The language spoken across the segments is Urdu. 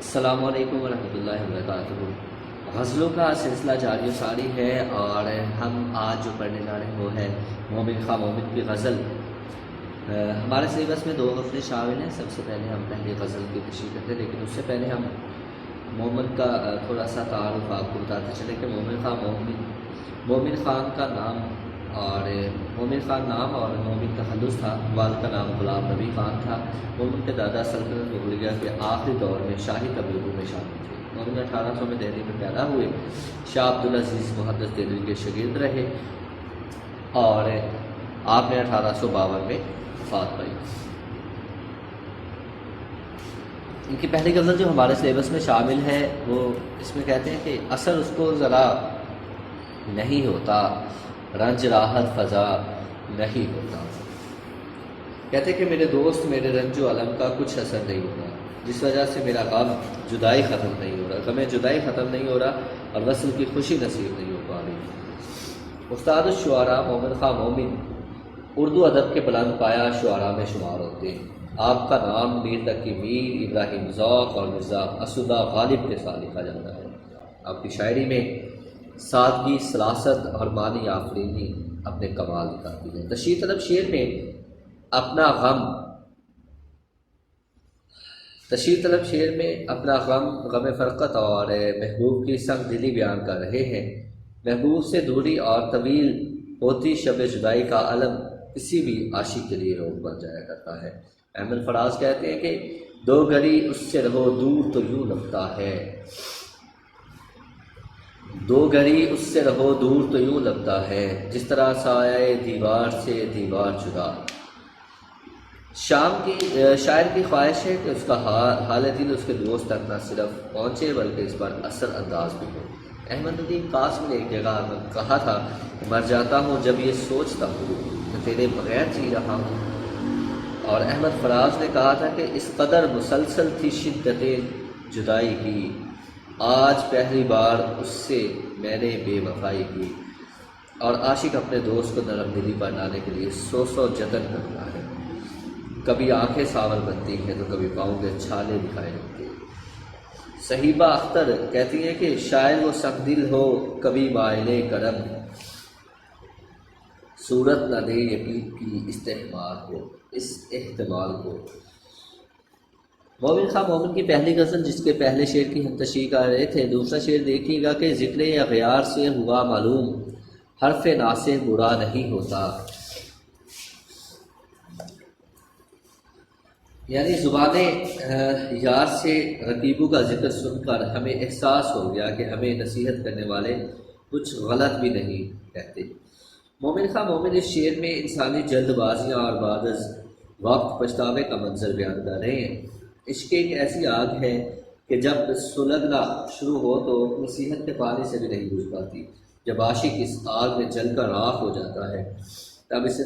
السلام علیکم ورحمۃ اللہ وبرکاتہ۔ غزلوں کا سلسلہ جاری و ساری ہے اور ہم آج جو پڑھنے جا رہے ہیں وہ ہے مومن خواہ مومن کی غزل۔ ہمارے سلیبس میں 2 غزلیں شامل ہیں۔ سب سے پہلے ہم پہلے غزل کی تشریح کرتے ہیں، لیکن اس سے پہلے ہم مومن کا تھوڑا سا تعارف آپ کو بتاتے چلیں کہ مومن خواہ مومن خان کا نام اور مومن خان نام اور مومن تخلص تھا۔ والد کا نام غلام نبی خان تھا۔ مومن کے دادا سلطنت مغلیہ کے آخری دور میں شاہی تبلیغوں میں شامل تھے۔ مومن 1800 میں دہلی میں پیدا ہوئے۔ شاہ عبدالعزیز محدث دہلوی کے شاگرد رہے اور آپ نے 1852 میں وفات پائی۔ ان کی پہلی غزل جو ہمارے سلیبس میں شامل ہے وہ اس میں کہتے ہیں کہ اثر اس کو ذرا نہیں ہوتا، رنج راحت فضا نہیں ہوتا۔ کہتے ہیں کہ میرے دوست میرے رنج و علم کا کچھ اثر نہیں ہو رہا، جس وجہ سے میرا غم جدائی ختم نہیں ہو رہا، غم جدائی ختم نہیں ہو رہا اور وصل کی خوشی نصیب نہیں ہو پا رہی۔ استاد الشعراء مومن خواہ مومن اردو ادب کے بلند پایا شعراء میں شمار ہوتے ہیں۔ آپ کا نام میر تقی میر، ابراہیم ذوق اور مرزا اسدہ غالب کے ساتھ لکھا جاتا ہے۔ آپ کی شاعری میں سادگی، سلاست اور معنی آفرینی اپنے کمال دکھاتی ہے۔ تشریح طلب شعر میں اپنا غم فرقت اور محبوب کی سنگ دلی بیان کر رہے ہیں۔ محبوب سے دوری اور طویل ہوتی شب جدائی کا علم کسی بھی عاشق کے لیے روگ بن جایا کرتا ہے۔ احمد فراز کہتے ہیں کہ 2 گھڑی اس سے رہو دور تو یوں لگتا ہے، 2 گھڑی اس سے رہو دور تو یوں لگتا ہے، جس طرح سایہ دیوار سے دیوار جدا۔ شاعر کی خواہش ہے کہ اس کا حال دل اس کے دوست تک نہ صرف پہنچے بلکہ اس پر اثر انداز بھی ہو۔ احمد الدین قاسم نے ایک جگہ کہا تھا کہ مر جاتا ہوں جب یہ سوچتا ہوں کہ تیرے بغیر جی رہا ہوں، اور احمد فراز نے کہا تھا کہ اس قدر مسلسل تھی شدت جدائی کی، آج پہلی بار اس سے میں نے بے وفائی کی۔ اور عاشق اپنے دوست کو نرم دلی پر لانے کے لیے 100 جتن کرتا ہے۔ کبھی آنکھیں ساور بنتی ہیں تو کبھی پاؤں کے چھالے دکھائے دیتے ہیں۔ صحیبہ اختر کہتی ہیں کہ شاید وہ سخت دل ہو کبھی مائل کرم، صورت نہ دے یقین کی اس احتمال کو۔ مومن خواہ مومن کی پہلی غزل جس کے پہلے شعر کی ہم تشریح کر رہے تھے، دوسرا شعر دیکھیے گا کہ ذکر اغیار سے ہوا معلوم، حرف نا سے برا نہیں ہوتا۔ یعنی زبان یار سے رقیبوں کا ذکر سن کر ہمیں احساس ہو گیا کہ ہمیں نصیحت کرنے والے کچھ غلط بھی نہیں کہتے۔ مومن خواہ مومن اس شعر میں انسانی جلد بازیاں اور بعد از وقت پچھتاوے کا منظر بیان کر رہے ہیں۔ عشق ایک ایسی آگ ہے کہ جب سلگنا شروع ہو تو نصیحت کے پانی سے بھی نہیں بجھ پاتی۔ جب عاشق اس آگ میں جل کر راکھ ہو جاتا ہے تب اسے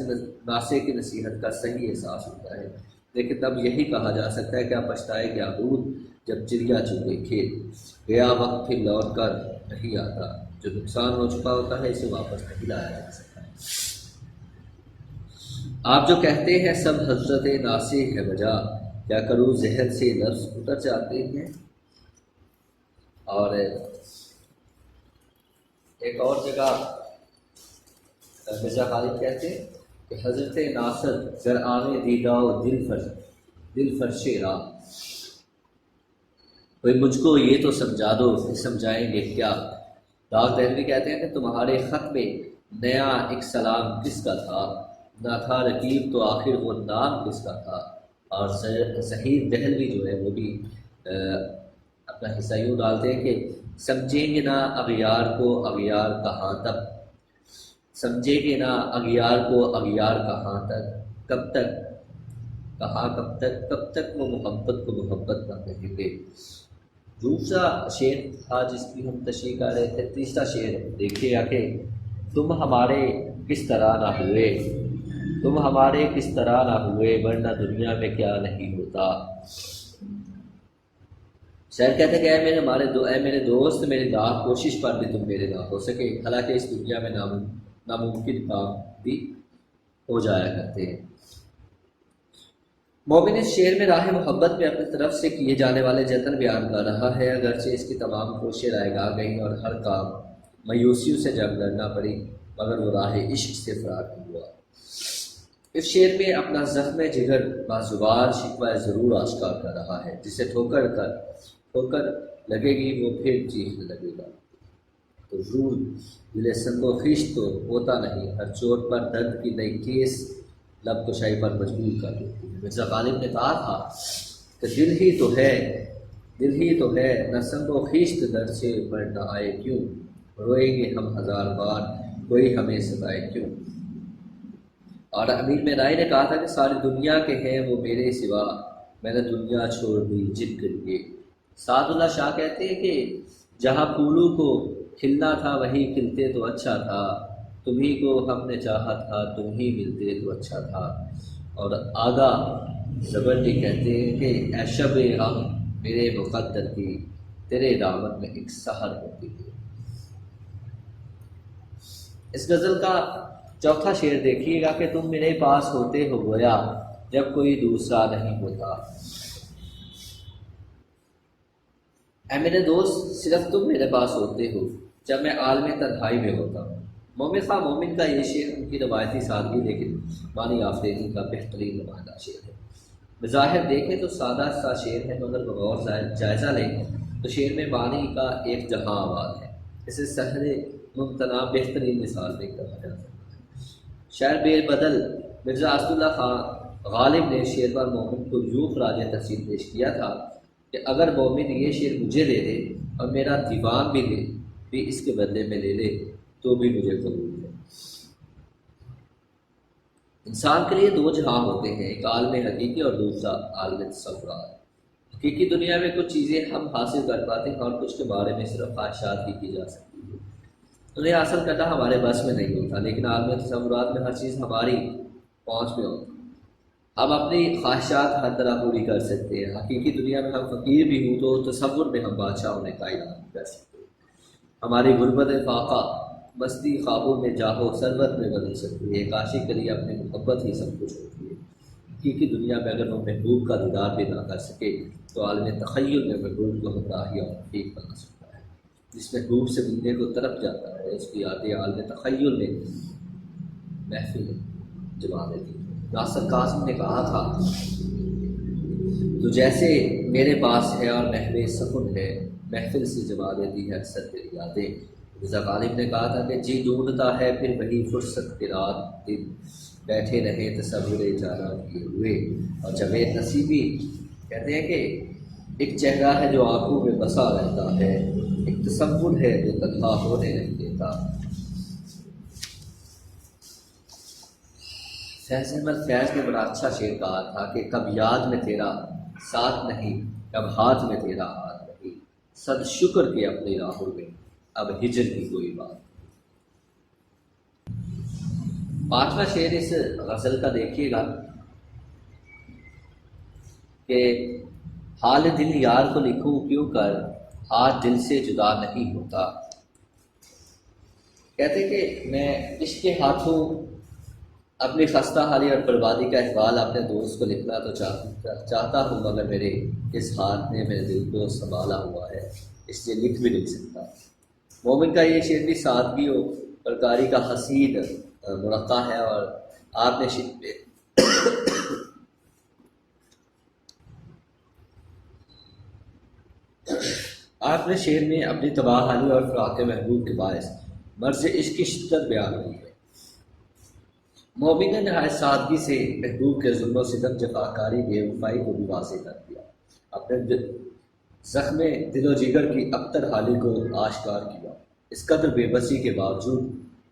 ناصح کی نصیحت کا صحیح احساس ہوتا ہے، لیکن تب یہی کہا جا سکتا ہے کیا پچھتائے کیا بود جب چڑیا چگے کھیت، گیا وقت پھر لوٹ کر نہیں آتا، جو نقصان ہو چکا ہوتا ہے اسے واپس نہیں لایا جا سکتا۔ آپ جو کہتے ہیں سب حضرت ناصح ہے وجہ، کیا کروں ذہن سے لفظ اتر جاتے ہیں۔ اور ایک اور جگہ مرزا غالب کہتے ہیں کہ حضرت ناصر گر آنے دیدہ و دل فرش راہ، کوئی مجھ کو یہ تو سمجھا دو کہ سمجھائیں گے کیا۔ داغ دہلوی کہتے ہیں کہ تمہارے خط میں نیا ایک سلام کس کا تھا، نہ تھا رقیب تو آخر وہ نام کس کا تھا۔ اور ظہیر دہلوی جو ہے وہ بھی اپنا حصہ یوں ڈالتے ہیں کہ سمجھیں گے نہ اغیار کو اغیار کہاں تک، سمجھیں گے نہ اغیار کو اغیار کہاں تک، کب تک وہ محبت کو محبت نہ کہیں گے۔ دوسرا شعر تھا جس کی ہم تشریح کر رہے تھے، تیسرا شعر دیکھیے گا کہ تم ہمارے کس طرح نہ ہوئے، تم ہمارے کس طرح نہ ہوئے، ورنہ دنیا میں کیا نہیں ہوتا۔ شاعر کہتے ہیں کہ اے میرے دوست میری لاکھ کوشش پر بھی تم میرے نہ ہو سکے، حالانکہ اس دنیا میں ناممکن کام بھی ہو جایا کرتے ہیں۔ مومن اس شعر میں راہ محبت میں اپنی طرف سے کیے جانے والے جتن بیان کر رہا ہے، اگرچہ اس کی تمام کوششیں رائگاں گئیں اور ہر کام مایوسیوں سے جنگ لڑنا پڑی، مگر وہ راہ عشق سے فرار نہیں ہوا۔ اس شعر میں اپنا زخم جگر بازوار شکوہ ضرور آشکار کر رہا ہے، جسے ٹھوکر لگے گی وہ پھر چیخنے لگے گا، تو روح دل سنگ و خیش تو ہوتا نہیں، ہر چوٹ پر درد کی نئی ٹھیس لب کشائی پر مجبور کر دیتی ہے۔ مرزا غالب نے کہا تھا کہ دل ہی تو ہے نہ سنگ و خیش درد سے بڑھ نہ آئے کیوں، روئیں گے ہم ہزار بار کوئی ہمیں ستائے کیوں۔ اور امیر میرائے نے کہا تھا کہ ساری دنیا کے ہیں وہ میرے سوا، میں نے دنیا چھوڑ دی جن کے لیے۔ سعد اللہ شاہ کہتے ہیں کہ جہاں پھولوں کو کھلنا تھا وہیں کھلتے تو اچھا تھا، تمہیں کو ہم نے چاہا تھا تم ہی ملتے تو اچھا تھا۔ اور آگا زبردی کہتے ہیں کہ اے شب غم میرے مقدر کی، تیرے دامن میں ایک سحر ہوتی ہے۔ اس غزل کا چوتھا شعر دیکھیے گا کہ تم میرے پاس ہوتے ہو گویا جب کوئی دوسرا نہیں ہوتا۔ اے میرے دوست صرف تم میرے پاس ہوتے ہو جب میں عالم تنہائی میں ہوتا ہوں۔ مومن خواہ مومن کا یہ شعر ان کی روایتی سادگی لیکن معنی آفرینی کا بہترین نمائندہ شعر ہے۔ بظاہر دیکھیں تو سادہ سا شعر ہے، مگر بغور جائزہ لیں تو شعر میں معنی کا ایک جہاں آباد ہے۔ اسے سحر ممتنع بہترین مثال میں کہا جا سکتا ہے۔ شاعر بے بدل مرزا اسد اللہ خان غالب نے شعر پر مومن کو یوں خراج تحسین پیش کیا تھا کہ اگر مومن یہ شعر مجھے دے دے اور میرا دیوان بھی اس کے بدلے میں لے لے تو بھی مجھے قبول ہے۔ انسان کے لیے دو جہاں ہوتے ہیں، ایک عالم حقیقی اور دوسرا عالم تصورات۔ حقیقی دنیا میں کچھ چیزیں ہم حاصل کر پاتے ہیں اور کچھ کے بارے میں صرف خواہشات ہی کی جا سکتی ہے، انہیں حاصل کرنا ہمارے بس میں نہیں ہوتا، لیکن عالم تصورات میں ہر چیز ہماری پہنچ میں ہوتی ہے، ہم اپنی خواہشات ہر طرح پوری کر سکتے ہیں۔ حقیقی دنیا میں ہم فقیر بھی ہوں تو تصور میں ہم بادشاہ ہونے کا اعلان کر سکتے ہیں۔ ہماری غربت فاقہ مستی خوابوں میں جاہو ثروت میں بدل سکتی ہے، ایک عاشق کے لیے اپنی محبت ہی سب کچھ ہوتی ہے۔ حقیقی دنیا میں اگر وہ محبوب کا دیدار بھی نہ کر سکے تو عالم تخیل میں محبوب کو ہمراہی اور رفیق بنا سکتا ہے۔ جس محبوب سے ملنے کو تڑپ جاتا ہے اس کی یادیں عالم تخیل میں محفل جما دیتی ہے۔ ناصر قاسم نے کہا تھا تو جیسے میرے پاس ہے اور محو سکون ہے، محفل سے جما دیتی ہے اکثر تیری یادیں۔ مرزا غالب نے کہا تھا کہ جی ڈھونڈتا ہے پھر وہی فرصت کے رات دن، بیٹھے رہے تصور جانا کیے ہوئے۔ اور جاوید نصیبی کہتے ہیں کہ ایک چہرہ ہے جو آنکھوں میں بسا رہتا ہے، ایک تصور ہے جو تنہا ہونے نہیں دیتا۔ فیض احمد فیض نے بڑا اچھا شعر کہا تھا کہ کب یاد میں تیرا ساتھ نہیں، کب ہاتھ میں تیرا ہاتھ نہیں، صد شکر کے اپنی راہوں میں اب ہجر کی کوئی بات۔ پانچواں شعر اس غزل کا دیکھیے گا کہ حال دل یار کو لکھوں کیوں کر، ہاتھ دل سے جدا نہیں ہوتا۔ کہتے کہ میں عشق کے ہاتھوں اپنی خستہ حالی اور بربادی کا احوال اپنے دوست کو لکھنا تو چاہتا ہوں، مگر میرے اس ہاتھ نے میرے دل کو سنبھالا ہوا ہے، اس لیے لکھ بھی نہیں سکتا۔ مومن کا یہ شعر بھی سادگی و پرکاری کا حسین مرقع ہے، اور آپ نے شعر میں اپنی تباہ حالی اور فراق محبوب کے باعث مرض عشق کی شدت بیان کی ہے۔ مومن نے نہایت سادگی سے محبوب کے ظلم و ستم، جفاکاری، بے وفائی کو بھی واضح کر دیا، اپنے زخم دل و جگر کی ابتر حالی کو آشکار کیا۔ اس قدر بے بسی کے باوجود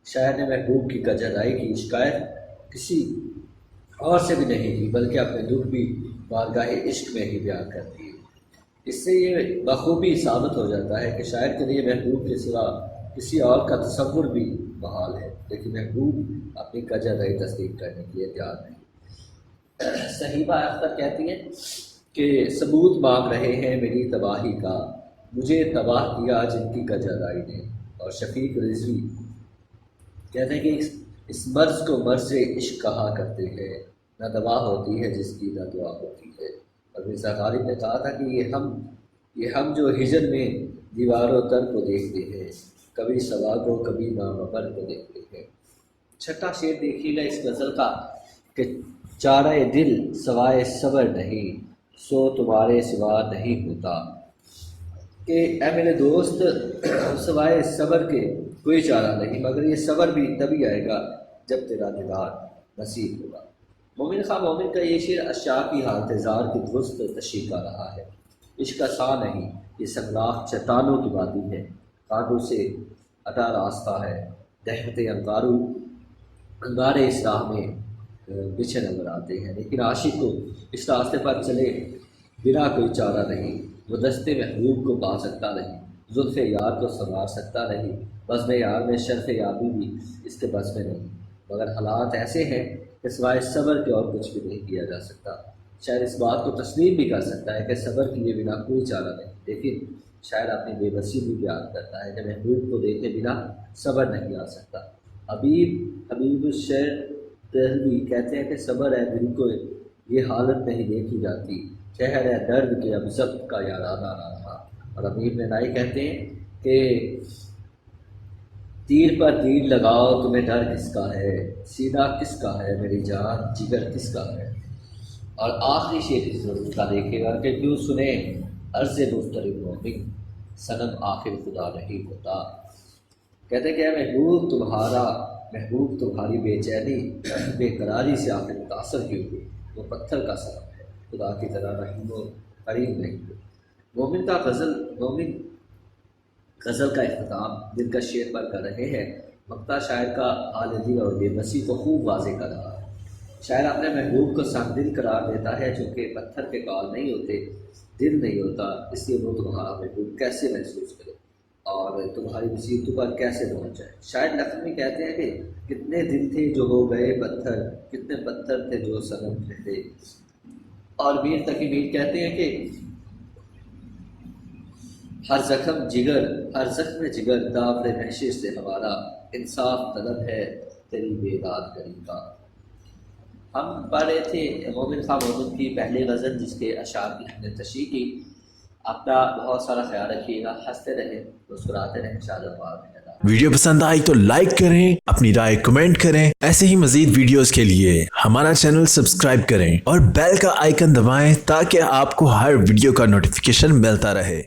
شاعر نے محبوب کی کجرائی کی شکایت کسی اور سے بھی نہیں کی، بلکہ اپنے دکھ بھی بارگاہ عشق میں ہی بیان کر دیے۔ اس سے یہ بخوبی ثابت ہو جاتا ہے کہ شاعر کے لیے محبوب کے سوا کسی اور کا تصور بھی محال ہے، لیکن محبوب اپنی کجرائی تصدیق کرنے کے لیے تیار نہیں۔ صحیبہ اختر کہتی ہیں کہ ثبوت مانگ رہے ہیں میری تباہی کا، مجھے تباہ کیا جن کی کجرائی نے۔ اور شفیق رضوی کہتے ہیں کہ اس مرض کو مرض عشق کہا کرتے ہیں، نہ دوا ہوتی ہے جس کی نہ دعا ہوتی ہے۔ اور مرزا غالب نے کہا تھا کہ یہ ہم جو ہجر میں دیوار و در کو دیکھتے ہیں، کبھی سوا کو کبھی نامور کو دیکھتے ہیں۔ چھٹا شعر دیکھیے گا اس غزل کا کہ چارہ دل سوائے صبر نہیں، سو تمہارے سوا نہیں ہوتا، کہ اے میرے دوست سوائے صبر کے کوئی چارہ نہیں، مگر یہ صبر بھی تبھی آئے گا جب تیرا دیدار نصیب ہوگا۔ مومن خواہ مومن کا یہ شعر اشعار کی حالت زار کی درست تشریح کا رہا ہے۔ عشق کا سا نہیں، یہ سنگلاخ چٹانوں کی وادی ہے، کانٹوں سے اٹا راستہ ہے، دہتے انگارے اس راہ میں بچھے نظر آتے ہیں، لیکن عاشق کو اس راستے پر چلے بنا کوئی چارہ نہیں، وہ دستے محبوب کو پا سکتا نہیں، زلف یار کو سنوار سکتا نہیں، بزم یار میں شرف یابی بھی اس کے بس میں نہیں، مگر حالات ایسے ہیں کہ سوائے صبر کے اور کچھ بھی نہیں کیا جا سکتا۔ شاید اس بات کو تسلیم بھی کر سکتا ہے کہ صبر کیے بنا کوئی چارہ نہیں، لیکن شاید اپنی بے بسی بھی بیان کرتا ہے کہ محبوب کو دیکھے بنا صبر نہیں آ سکتا۔ حبیب الشعر دہلوی کہتے ہیں کہ صبر ہے دل کو یہ حالت نہیں دیکھی جاتی، شہر ہے درد کے اب ضبط کا یارانہ نہ رہا۔ اور امیر ننائی کہتے ہیں کہ تیر پر تیر لگاؤ تمہیں ڈر کس کا ہے، سینہ کس کا ہے میری جان، جگر کس کا ہے۔ اور آخری شعر اس ضرور کا دیکھے گا کہ کیوں سنے عرض مفترض مومن، صنم آخر خدا نہیں ہوتا۔ کہتے کہ محبوب تمہاری بے چینی بے قراری سے آخر متاثر کیوں ہوئی، وہ پتھر کا صنم ہے، خدا کی طرح رحیم و کریم نہیں ہے۔ مومن غزل کا اختتام دل کا شعر پر کر رہے ہیں۔ مقطع شاعر کا حال دل اور بے بسی کو خوب واضح کر رہا ہے۔ شاعر اپنے محبوب کو سنگ دل قرار دیتا ہے، چونکہ پتھر کے کال نہیں ہوتے، دل نہیں ہوتا، اس لیے وہ تمہارا محبوب کیسے محسوس کرے اور تمہاری مصیبتوں پر کیسے پہنچ جائے۔ شاعر لکھنوی کہتے ہیں کہ کتنے دل تھے جو ہو گئے پتھر، کتنے پتھر تھے جو صنم ٹھہرے۔ اور میر تقی میر کہتے ہیں کہ ہر زخم جگر داغ محشر سے ہمارا، انصاف طلب ہے تیری بیداد گری کا۔ ہم پڑھ رہے تھے مومن خواہ مومن کی پہلی غزل جس کے اشعار کی ہم نے تشریح کی۔ اپنا بہت سارا خیال رکھیے گا، ہنستے رہیں، مسکراتے رہیں، شاد و آباد رہیں۔ ویڈیو پسند آئی تو لائک کریں، اپنی رائے کمنٹ کریں، ایسے ہی مزید ویڈیوز کے لیے ہمارا چینل سبسکرائب کریں اور بیل کا آئیکن دبائیں تاکہ آپ کو ہر ویڈیو کا نوٹیفیکیشن ملتا رہے۔